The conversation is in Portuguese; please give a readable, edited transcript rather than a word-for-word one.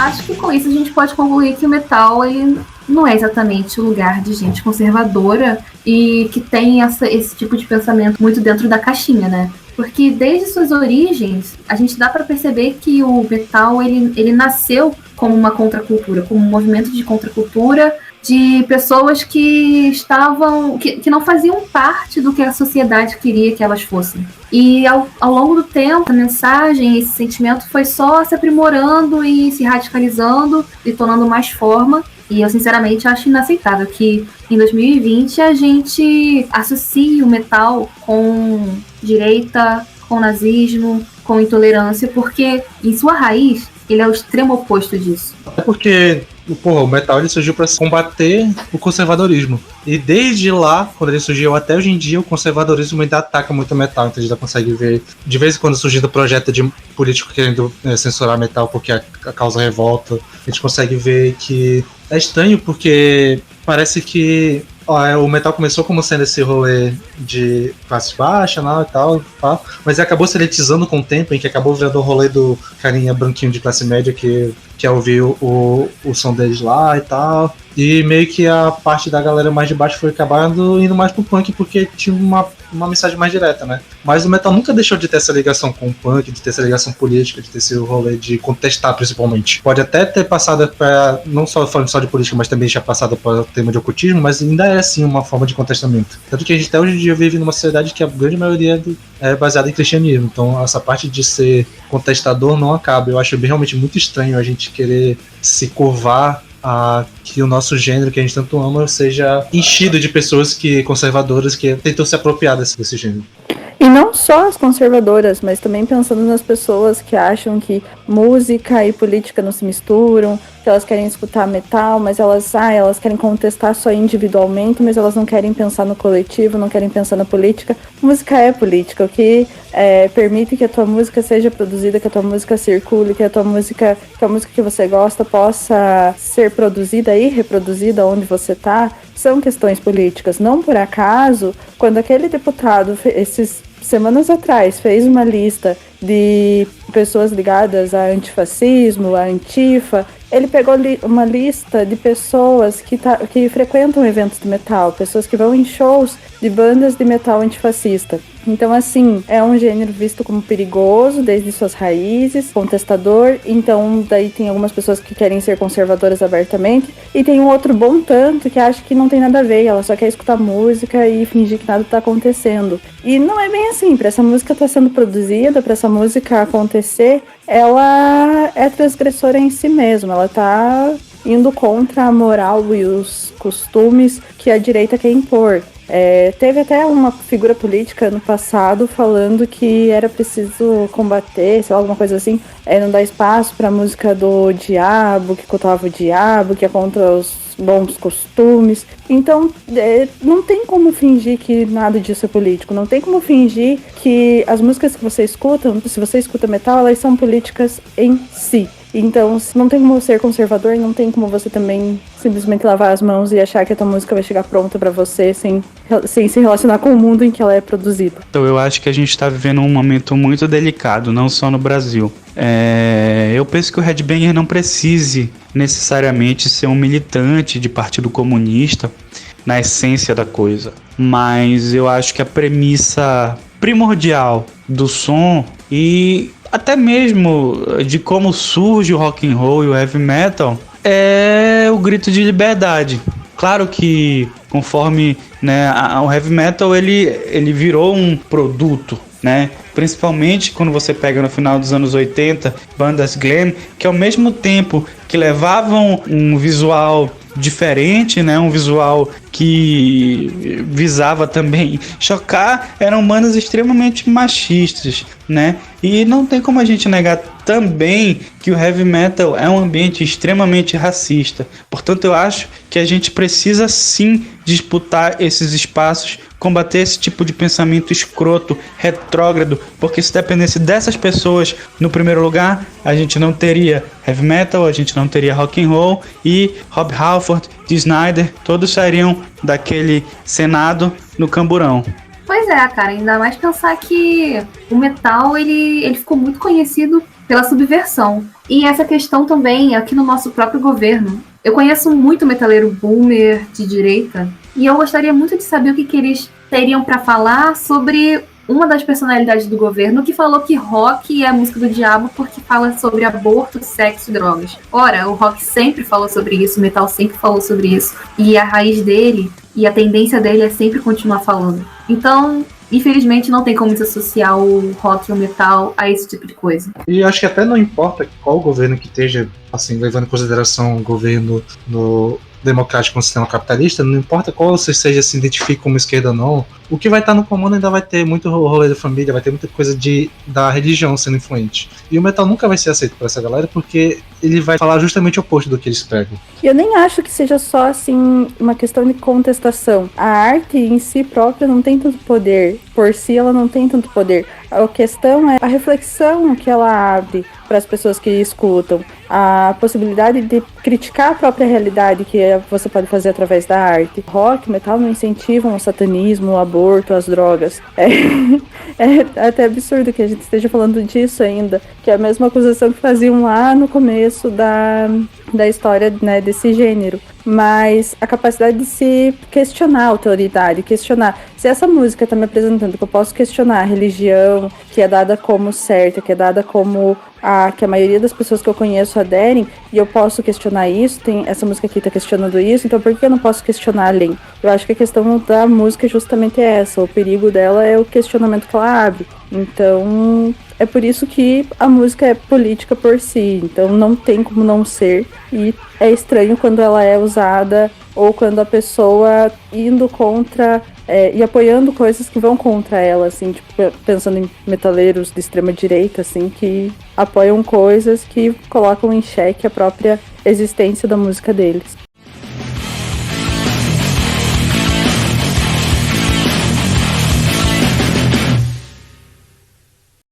acho que com isso a gente pode concluir que o metal, ele não é exatamente o lugar de gente conservadora e que tem esse tipo de pensamento muito dentro da caixinha, né? Porque desde suas origens, a gente dá para perceber que o metal, ele nasceu como uma contracultura, como um movimento de contracultura de pessoas que estavam, que não faziam parte do que a sociedade queria que elas fossem. E ao longo do tempo, a mensagem, esse sentimento foi só se aprimorando e se radicalizando e tomando mais forma. E eu, sinceramente, acho inaceitável que em 2020 a gente associe o metal com direita, com nazismo, com intolerância, porque em sua raiz ele é o extremo oposto disso. É porque o metal ele surgiu para combater o conservadorismo. E desde lá, quando ele surgiu até hoje em dia, o conservadorismo ainda ataca muito o metal. Então a gente já consegue ver, de vez em quando surgindo projeto de político querendo censurar metal porque a causa revolta, a gente consegue ver que é estranho porque parece que o metal começou como sendo esse rolê de classe baixa, né, e tal, mas ele acabou se elitizando com o tempo, em que acabou virando o rolê do carinha branquinho de classe média que quer ouvir o som deles lá e tal. E meio que a parte da galera mais de baixo foi acabando indo mais pro punk porque tinha uma mensagem mais direta, né? Mas o metal nunca deixou de ter essa ligação com o punk, de ter essa ligação política, de ter esse rolê de contestar, principalmente. Pode até ter passado para, não só falando só de política, mas também já passado para o tema de ocultismo, mas ainda é, assim, uma forma de contestamento. Tanto que a gente até hoje em dia vive numa sociedade que a grande maioria é baseada em cristianismo. Então, essa parte de ser contestador não acaba. Eu acho realmente muito estranho a gente querer se curvar a que o nosso gênero que a gente tanto ama seja enchido de pessoas conservadoras que tentam se apropriar desse gênero. E não só as conservadoras, mas também pensando nas pessoas que acham que música e política não se misturam, que elas querem escutar metal, mas elas querem contestar só individualmente, mas elas não querem pensar no coletivo, não querem pensar na política. Música é política, o que permite que a tua música seja produzida, que a tua música circule, que a música que você gosta possa ser produzida e reproduzida onde você está, são questões políticas. Não por acaso, quando aquele deputado, semanas atrás, fez uma lista de pessoas ligadas a antifascismo, a Antifa, ele pegou uma lista de pessoas que frequentam eventos de metal, pessoas que vão em shows de bandas de metal antifascista. Então, assim, é um gênero visto como perigoso desde suas raízes, contestador. Então, daí tem algumas pessoas que querem ser conservadoras abertamente. E tem um outro bom tanto que acha que não tem nada a ver, ela só quer escutar música e fingir que nada tá acontecendo. E não é bem assim, pra essa música estar sendo produzida, pra essa música acontecer, ela é transgressora em si mesma, ela tá indo contra a moral e os costumes que a direita quer impor. Teve até uma figura política no passado falando que era preciso combater, sei lá, alguma coisa assim, não dar espaço pra música do diabo, que cultuava o diabo, que é contra os bons costumes. Então, não tem como fingir que nada disso é político, não tem como fingir que as músicas que você escuta, se você escuta metal, elas são políticas em si. Então, não tem como ser conservador, não tem como você também simplesmente lavar as mãos e achar que a tua música vai chegar pronta pra você sem se relacionar com o mundo em que ela é produzida. Então, eu acho que a gente tá vivendo um momento muito delicado, não só no Brasil. Eu penso que o headbanger não precise necessariamente ser um militante de partido comunista na essência da coisa, mas eu acho que a premissa primordial do som e até mesmo de como surge o rock and roll e o heavy metal é o grito de liberdade. Claro que conforme, né, o heavy metal ele virou um produto, né? Principalmente quando você pega no final dos anos 80 bandas glam, que ao mesmo tempo que levavam um visual diferente, né, um visual que visava também chocar, eram bandas extremamente machistas, né? E não tem como a gente negar também que o heavy metal é um ambiente extremamente racista. Portanto, eu acho que a gente precisa sim disputar esses espaços, combater esse tipo de pensamento escroto, retrógrado, porque se dependesse dessas pessoas no primeiro lugar, a gente não teria heavy metal, a gente não teria rock and roll e Rob Halford, Dee Snider, todos sairiam daquele Senado no camburão. Pois é, cara, ainda mais pensar que o metal ele ficou muito conhecido pela subversão. E essa questão também aqui no nosso próprio governo. Eu conheço muito metaleiro boomer de direita e eu gostaria muito de saber o que eles teriam para falar sobre uma das personalidades do governo que falou que rock é a música do diabo porque fala sobre aborto, sexo e drogas. Ora, o rock sempre falou sobre isso, o metal sempre falou sobre isso, e a raiz dele e a tendência dele é sempre continuar falando. Então, infelizmente, não tem como se associar o rock e o metal a esse tipo de coisa. E acho que até não importa qual governo que esteja, assim, levando em consideração o governo no democrático no sistema capitalista, não importa qual você seja, se identifique como esquerda ou não, o que vai estar no comando ainda vai ter muito rolê da família, vai ter muita coisa da religião sendo influente. E o metal nunca vai ser aceito por essa galera porque ele vai falar justamente o oposto do que eles pregam. E eu nem acho que seja só, assim, uma questão de contestação. A arte em si própria não tem tanto poder. Por si, ela não tem tanto poder. A questão é a reflexão que ela abre para as pessoas que escutam. A possibilidade de criticar a própria realidade que você pode fazer através da arte. Rock, metal não incentivam o satanismo, o aborto, as drogas. É até absurdo que a gente esteja falando disso ainda, que é a mesma acusação que faziam lá no começo da história, né, desse gênero. Mas a capacidade de se questionar a autoridade, questionar se essa música está me apresentando que eu posso questionar a religião que é dada como certa, que é dada como que a maioria das pessoas que eu conheço aderem, e eu posso questionar isso, essa música aqui está questionando isso, então por que eu não posso questionar além? Eu acho que a questão da música justamente é essa, o perigo dela é o questionamento que ela abre. Então, é por isso que a música é política por si, então não tem como não ser, e é estranho quando ela é usada ou quando a pessoa indo contra e apoiando coisas que vão contra ela, assim, tipo, pensando em metaleiros de extrema direita, assim, que apoiam coisas que colocam em xeque a própria existência da música deles.